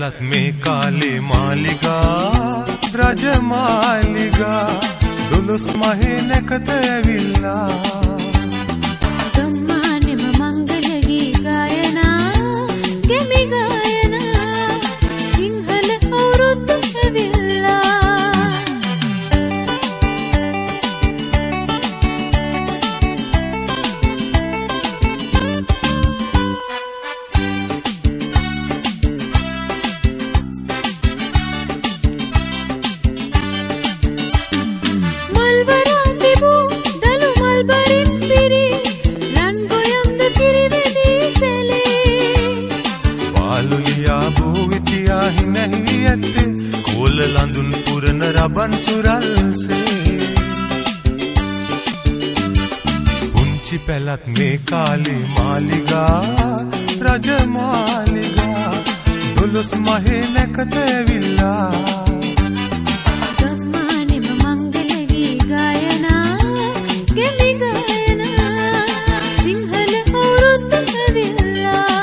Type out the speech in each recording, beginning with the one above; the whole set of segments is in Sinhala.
පැලත් මේ කාලේ මාලිගා රජමාලිගා දොළොස් මහේ නැකත ඇවිල්ලා ගම්මානෙම මංගල ගී ගායනා ගෙමි ගායනා සිංහල අවුරුද්ද ඇවිල්ලා नहीं ඇත්තේ කෝල ලඳුන් පුරන රබන් සුරල්සේ පුංචි පැලත් මේ කාලේ මාලිගා රජමාලිගා දොළොස් මහේ නැකත ඇවිල්ලා ගම්මානෙම මංගල ගී ගායනා ගෙමි ගායනා සිංහල අවුරුද්ද ඇවිල්ලා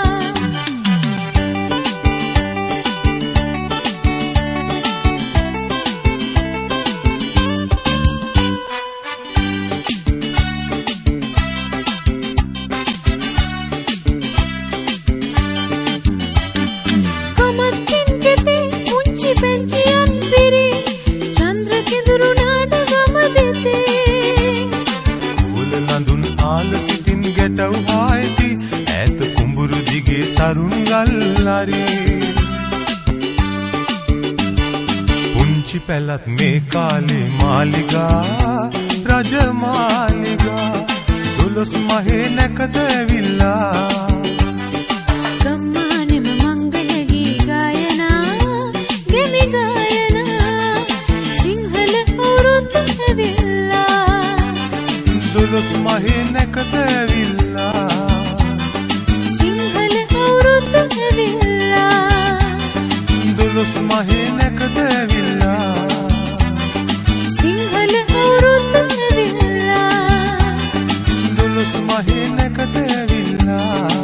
पेंचियन पिरी चंद्र किंदुरु नाटगम देते फूल लंदुन आल सितिन गेटव हायती ऐत कुंबुरु दिगे सरुन गल्लारी पुंची पैलत में काले मालिगा रजमालिगा दොළොස් මහේ නැකත ඇවිල්ලා දොළොස් මහේ නැකත ඇවිල්ලා සිංහල අවුරුද්ද ඇවිල්ලා දොළොස් මහේ නැකත ඇවිල්ලා සිංහල අවුරුද්ද ඇවිල්ලා දොළොස් මහේ නැකත ඇවිල්ලා